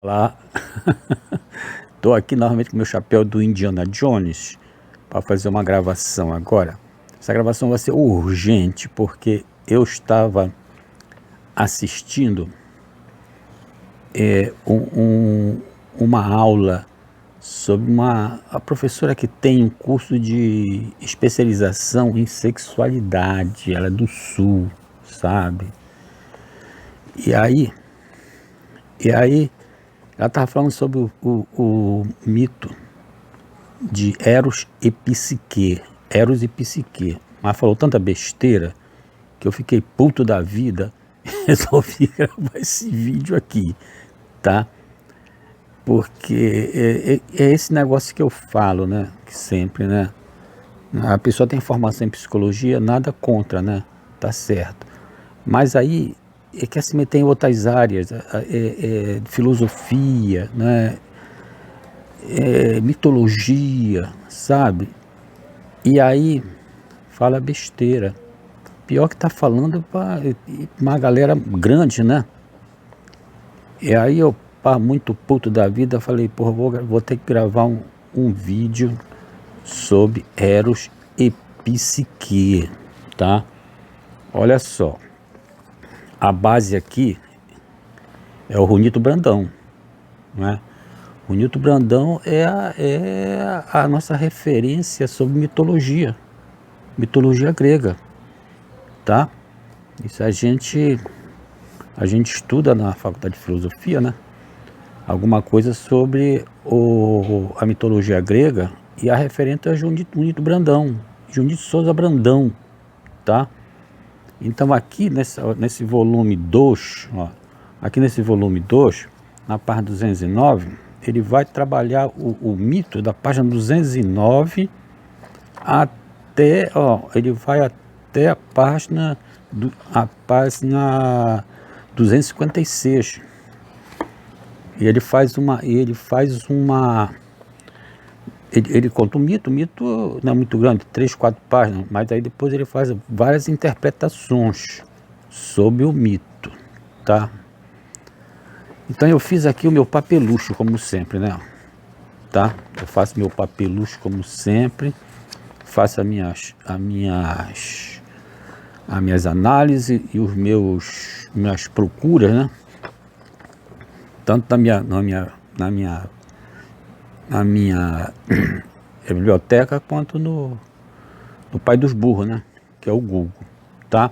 Olá, estou aqui novamente com meu chapéu do Indiana Jones para fazer uma gravação agora. Essa gravação vai ser urgente porque eu estava assistindo uma aula sobre a professora que tem um curso de especialização em sexualidade. Ela é do Sul, sabe? E aí, e aí ela estava falando sobre o mito de Eros e Psique. Eros e Psique. Mas falou tanta besteira que eu fiquei puto da vida e resolvi gravar esse vídeo aqui, tá? Porque é esse negócio que eu falo, né? Que sempre, né? A pessoa tem formação em psicologia, nada contra, né? Tá certo. Mas aí quer se meter em outras áreas, filosofia, né? Mitologia, sabe? E aí fala besteira. Pior que tá falando para uma galera grande, né? E aí eu, pá, muito puto da vida, falei, porra, vou ter que gravar um vídeo sobre Eros e Psique, tá? Olha só, a base aqui é o Runito Brandão, né? O Runito Brandão é a nossa referência sobre mitologia grega, tá? Isso a gente estuda na faculdade de filosofia, né? Alguma coisa sobre a mitologia grega e a referente é Junito Brandão, Junito Souza Brandão, tá? Então aqui nesse volume 2, ó, aqui nesse volume 2, na página 209, ele vai trabalhar o mito da página 209 até, ó, ele vai até a página 256. E ele ele conta o mito não é muito grande, 3, 4 páginas, mas aí depois ele faz várias interpretações sobre o mito, tá? Então eu fiz aqui o meu papelucho, como sempre, né? Tá? Eu faço meu papelucho como sempre, faço as minhas análises e minhas procuras, né? Tanto na minha biblioteca quanto no pai dos burros, né? Que é o Google, tá?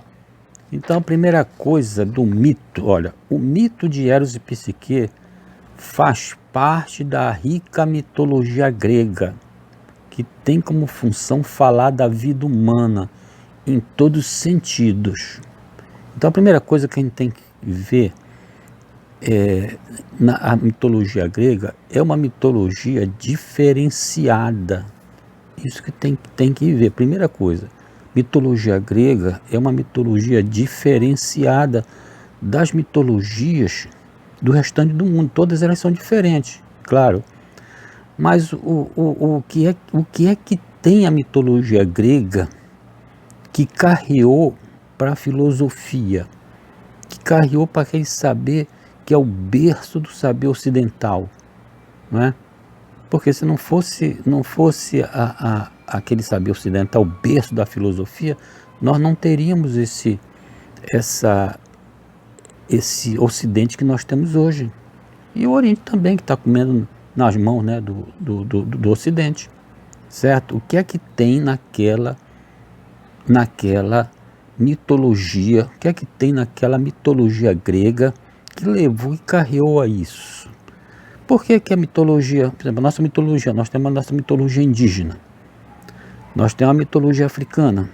Então a primeira coisa do mito, olha, o mito de Eros e Psique faz parte da rica mitologia grega, que tem como função falar da vida humana em todos os sentidos. Então a primeira coisa que a gente tem que ver a mitologia grega é uma mitologia diferenciada. Isso que tem que ver. Primeira coisa, mitologia grega é uma mitologia diferenciada das mitologias do restante do mundo. Todas elas são diferentes, claro. Mas o que é que tem a mitologia grega que carreou para a filosofia, que carreou para aquele saber que é o berço do saber ocidental, não é? Porque se não fosse aquele saber ocidental, o berço da filosofia, nós não teríamos esse ocidente que nós temos hoje. E o Oriente também, que está comendo nas mãos, né, do ocidente, certo? O que é que tem naquela mitologia, o que é que tem naquela mitologia grega que levou e carreou a isso? Por que a mitologia, por exemplo, nós temos a nossa mitologia indígena, nós temos a mitologia africana,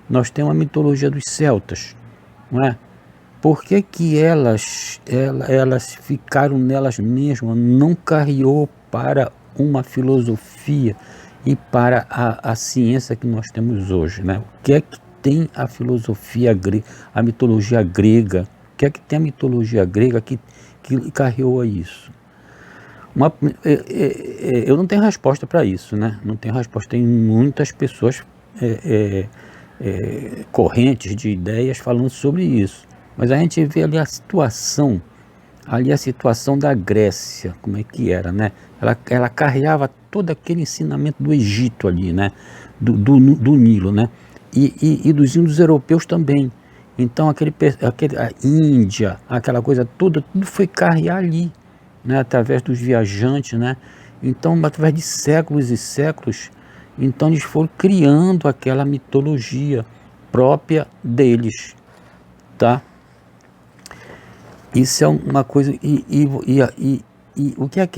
nós temos a mitologia dos celtas, não é? Por que elas ficaram nelas mesmas, não carreou para uma filosofia e para a ciência que nós temos hoje, né? O que é que tem a filosofia grega, a mitologia grega? O que é que tem a mitologia grega que carreou a isso? Eu não tenho resposta para isso, né? Não tenho resposta. Tem muitas pessoas correntes de ideias falando sobre isso. Mas a gente vê ali a situação ali a situação da Grécia, como é que era, né? Ela carregava todo aquele ensinamento do Egito ali, né? Do Nilo, né? E dos índios europeus também. Então a Índia, aquela coisa toda, tudo foi carrear ali, né? Através dos viajantes, né? Então, através de séculos e séculos, então eles foram criando aquela mitologia própria deles, tá? Isso é uma coisa. E o que é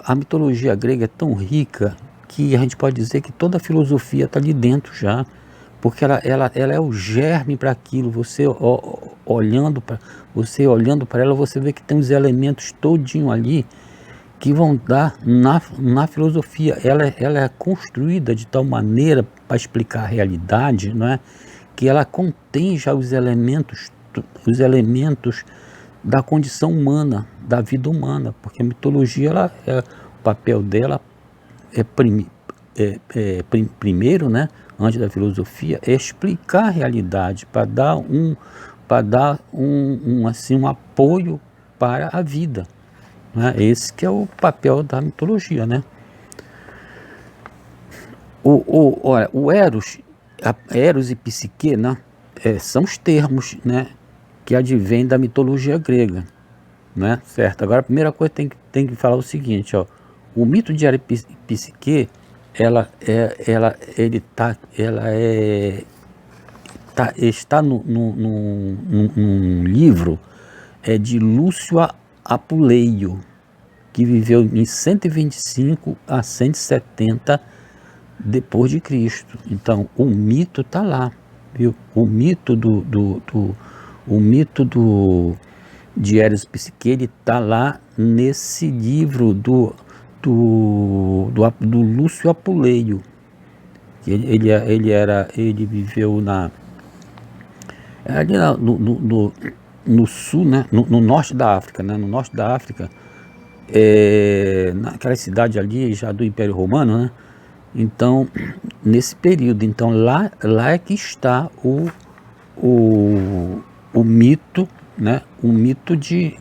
a mitologia grega é tão rica que a gente pode dizer que toda a filosofia está ali dentro já, porque ela é o germe para aquilo. Olhando para ela, você vê que tem os elementos todinho ali que vão dar na filosofia. Ela é construída de tal maneira para explicar a realidade, não é? Que ela contém já os elementos da condição humana, da vida humana, porque a mitologia, o papel dela primeiro, né, antes da filosofia, é explicar a realidade, para dar assim, um apoio para a vida, né? Esse que é o papel da mitologia, né? Olha, o Eros e Psique, né, são os termos, né, que advém da mitologia grega, né? Certo? Agora a primeira coisa tem que falar o seguinte, ó, o mito de Eros e Psique, está num livro de Lúcio Apuleio, que viveu em 125 a 170 depois de Cristo. Então o mito está lá, viu? O mito de Eros e Psique, ele está lá nesse livro do Lúcio Apuleio. Ele viveu ali no sul, né? No norte da África, né? No norte da África, naquela cidade ali já do Império Romano, né? Então, nesse período, então lá é que está o mito, né? O mito de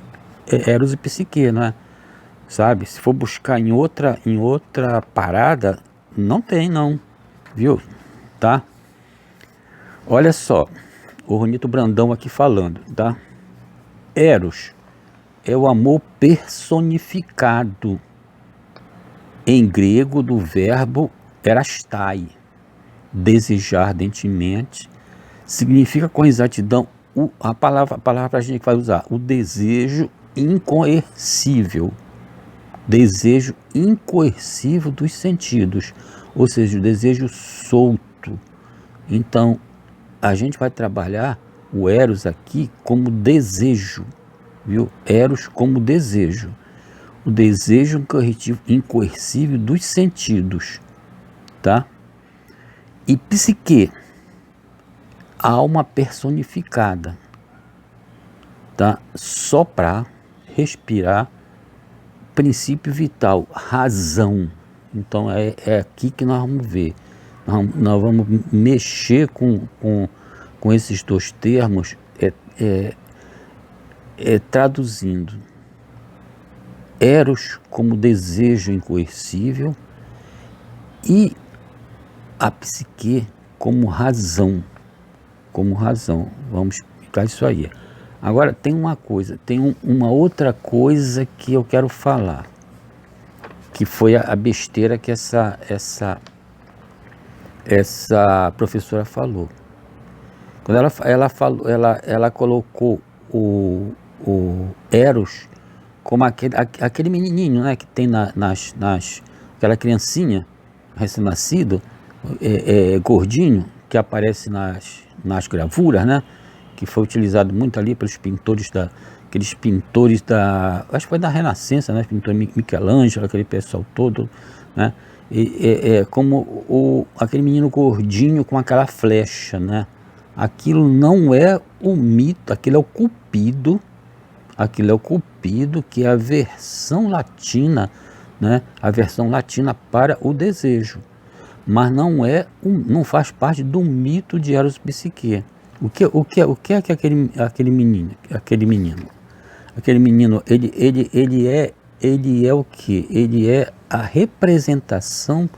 Eros e Psique, né? Sabe? Se for buscar em outra parada, não tem, não, viu? Tá? Olha só, o Ronito Brandão aqui falando, tá? Eros é o amor personificado em grego do verbo erastai, desejar ardentemente, significa com exatidão a palavra que a gente vai usar, o desejo incoercível, desejo incoercível dos sentidos, ou seja, o desejo solto. Então, a gente vai trabalhar o Eros aqui como desejo, viu? Eros como desejo. O desejo incoercível dos sentidos, tá? E Psique, alma personificada, tá? Soprar, respirar, princípio vital, razão. Então é aqui que nós vamos ver. Nós vamos mexer com esses dois termos, traduzindo. Eros como desejo incoercível e a psique como razão. Vamos explicar isso aí. Agora tem uma outra coisa que eu quero falar, que foi a besteira que essa professora falou. Quando ela colocou o Eros como aquele menininho, né, que tem aquela criancinha recém-nascido, gordinho, que aparece nas gravuras, né, que foi utilizado muito ali pelos aqueles pintores acho que foi da Renascença, né, pintor Michelangelo, aquele pessoal todo, né, como aquele menino gordinho com aquela flecha, né. Aquilo não é o mito, aquilo é o Cupido, que é a versão latina, né? A versão latina para o desejo, mas não faz parte do mito de Eros e Psique. O que é aquele menino? Aquele menino, ele é o quê? Ele é a representação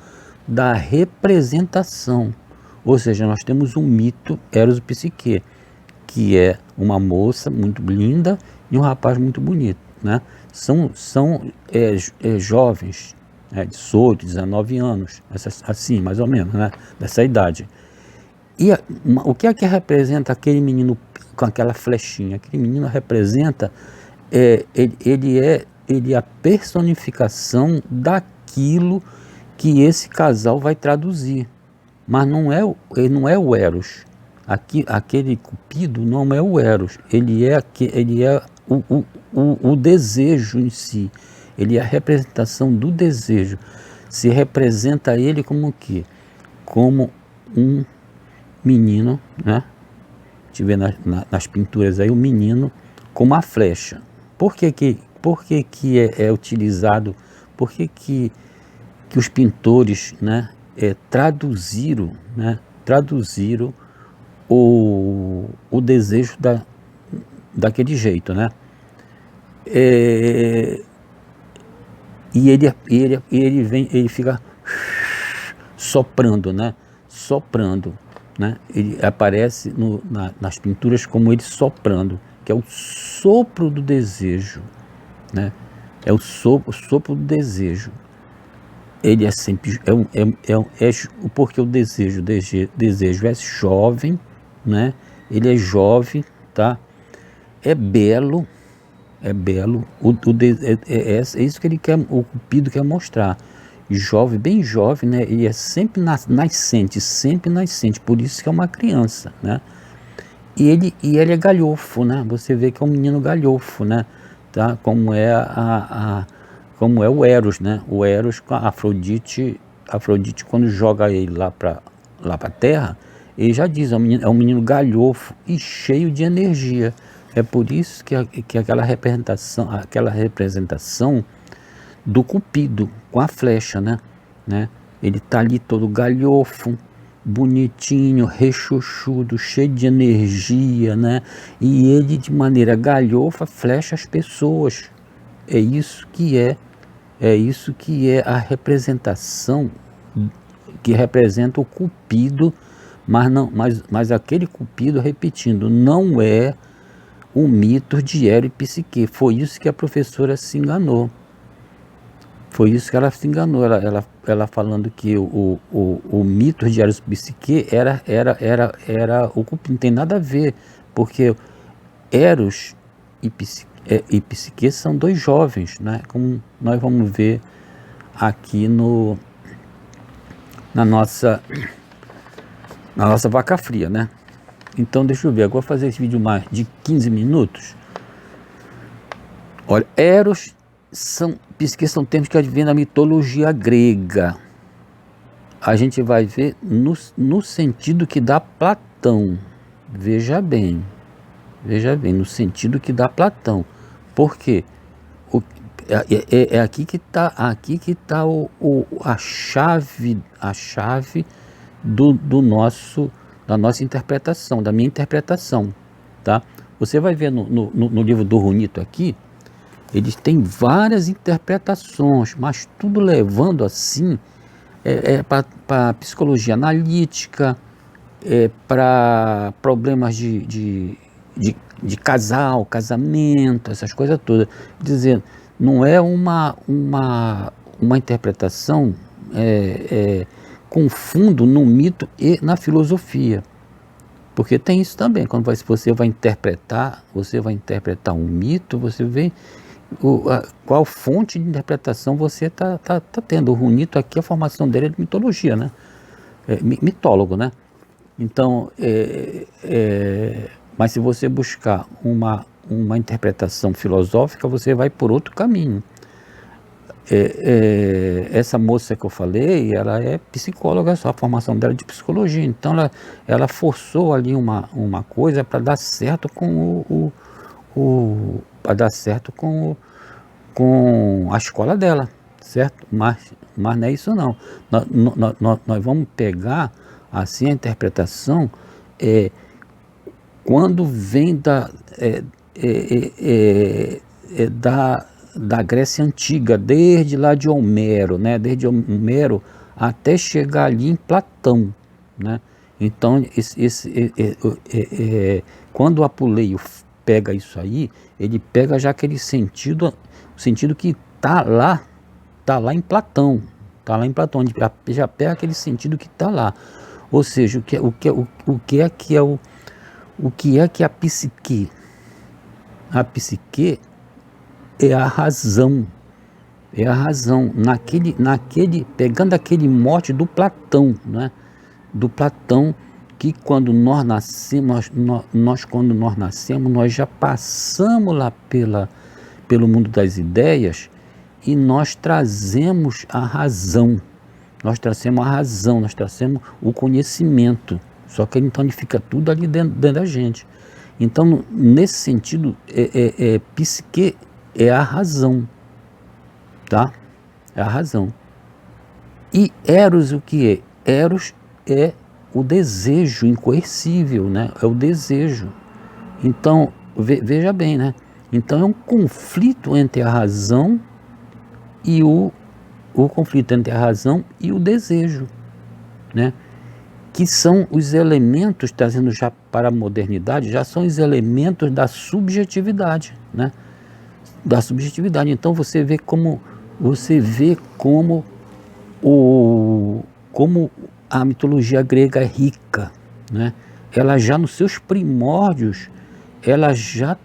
da representação. Ou seja, nós temos um mito Eros e Psique, que é uma moça muito linda e um rapaz muito bonito, né? São jovens, 18, 19 anos, assim, mais ou menos, né? Dessa idade. E o que é que representa aquele menino com aquela flechinha? Aquele menino representa, ele é a personificação daquilo que esse casal vai traduzir. Mas ele não é o Eros. Aquele Cupido não é o Eros. Ele é o desejo em si. Ele é a representação do desejo. Se representa ele como o quê? Como um menino, né? A gente vê nas pinturas aí o menino com uma flecha. Por que é utilizado? Por que os pintores, né, traduziram o desejo daquele jeito, né? E ele fica soprando, né? Soprando, né? Ele aparece nas pinturas como ele soprando, que é o sopro do desejo, né? É o sopro do desejo. Ele é sempre porque o desejo é jovem, né? Ele é jovem, tá? É belo, é isso que ele quer, o Cupido quer mostrar. Jovem, bem jovem, né? Ele é sempre nascente, por isso que é uma criança, né? E ele é galhofo, né? Você vê que é um menino galhofo, né? Tá? Como é o Eros, né? O Eros com a Afrodite quando joga ele lá para a Terra, ele já diz, é um menino galhofo e cheio de energia. É por isso que aquela representação do Cupido com a flecha, né? Ele tá ali todo galhofo, bonitinho, rechuchudo, cheio de energia, né? E ele de maneira galhofa flecha as pessoas. É isso que é a representação que representa o Cupido, mas aquele Cupido, repetindo, não é o mito de Eros e Psique. Foi isso que a professora se enganou. Foi isso que ela se enganou. Ela falando que o mito de Eros e Psique era o Cupido. Não tem nada a ver, porque Eros e Psique são dois jovens, né? Como nós vamos ver aqui na nossa vaca fria, né? Então deixa eu ver, agora vou fazer esse vídeo mais de 15 minutos. Olha, Eros Psique são termos que advêm da mitologia grega. A gente vai ver no sentido que dá Platão. Veja bem, no sentido que dá Platão. Por quê? É aqui que está a chave da nossa interpretação, da minha interpretação, tá? Você vai ver no livro do Runito aqui, eles têm várias interpretações, mas tudo levando assim para psicologia analítica, para problemas de casamento, essas coisas todas. Dizendo, não é uma interpretação com fundo no mito e na filosofia. Porque tem isso também, quando você vai interpretar um mito, você vê qual fonte de interpretação você tá tendo. O Runito aqui, a formação dele é de mitologia, né? Mitólogo, né? Então, mas se você buscar uma interpretação filosófica, você vai por outro caminho. Essa moça que eu falei, ela é psicóloga, só a formação dela é de psicologia, então ela forçou ali uma coisa para dar certo com com a escola dela, certo? Mas não é isso não. Nós vamos pegar assim a interpretação quando vem da Grécia Antiga, desde lá de Homero, né? Desde Homero até chegar ali em Platão, né? Então, quando o Apuleio pega isso aí, ele pega já aquele sentido, o sentido que tá lá em Platão, tá lá em Platão, ele já pega aquele sentido que tá lá. Ou seja, o que é que a psique? A psique é a razão, pegando aquele mote do Platão, né? Do Platão, que quando nós nascemos, quando nós nascemos, nós já passamos lá pelo mundo das ideias e nós trazemos a razão, nós trazemos o conhecimento, só que então ele fica tudo ali dentro da gente. Então, nesse sentido, psique é a razão, tá? É a razão. E Eros o que é? Eros é o desejo incoercível, né? É o desejo. Então, veja bem, né? Então é um conflito entre a razão e o conflito entre a razão e o desejo, né? Que são os elementos, trazendo já para a modernidade, já são os elementos da subjetividade, né? Da subjetividade. Então você vê como como a mitologia grega é rica, né? Ela já nos seus primórdios, ela já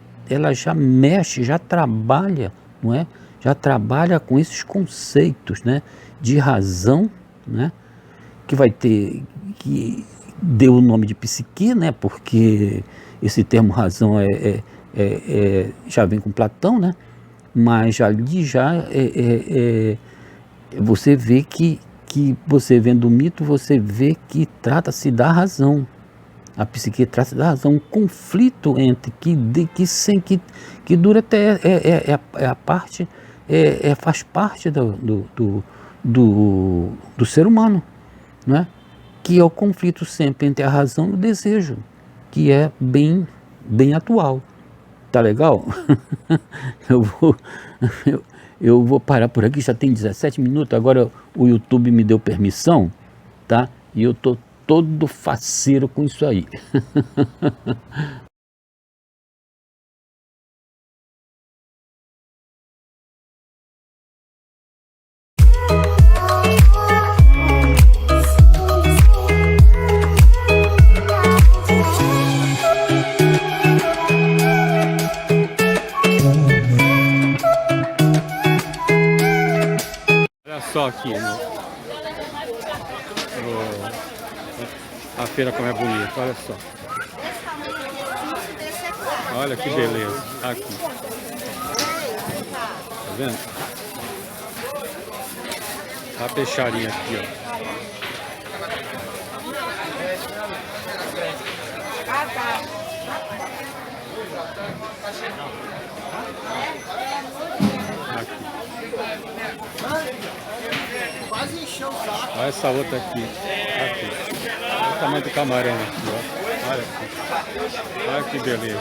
mexe, já trabalha, não é? Já trabalha com esses conceitos, né? De razão, né? Que vai ter, que deu o nome de psique, né? Porque esse termo razão já vem com Platão, né? Mas ali você vê que você vendo o mito, você vê que trata-se da razão. A psique trata-se da razão, um conflito entre que dura até a parte faz parte do ser humano, né? Que é o conflito sempre entre a razão e o desejo, que é bem atual. Tá legal? Eu vou parar por aqui, já tem 17 minutos, agora o YouTube me deu permissão, tá? E eu tô todo faceiro com isso aí. Olha só aqui, a feira como é bonita, olha só. Olha que beleza, aqui. Tá vendo? A peixaria aqui, ó. Olha essa outra aqui. Olha o tamanho do camarão aqui, ó. Olha aqui. Olha que beleza.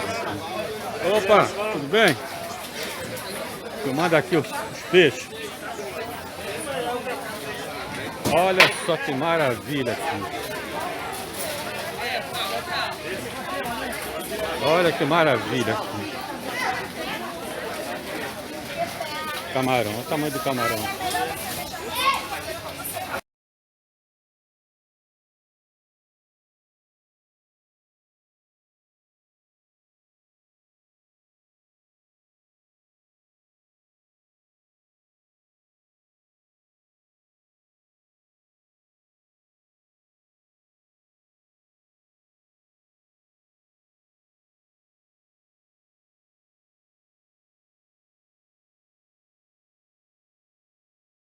Opa, tudo bem? Filmando aqui os peixes. Olha só que maravilha aqui. Olha que maravilha aqui. Camarão, olha o tamanho do camarão.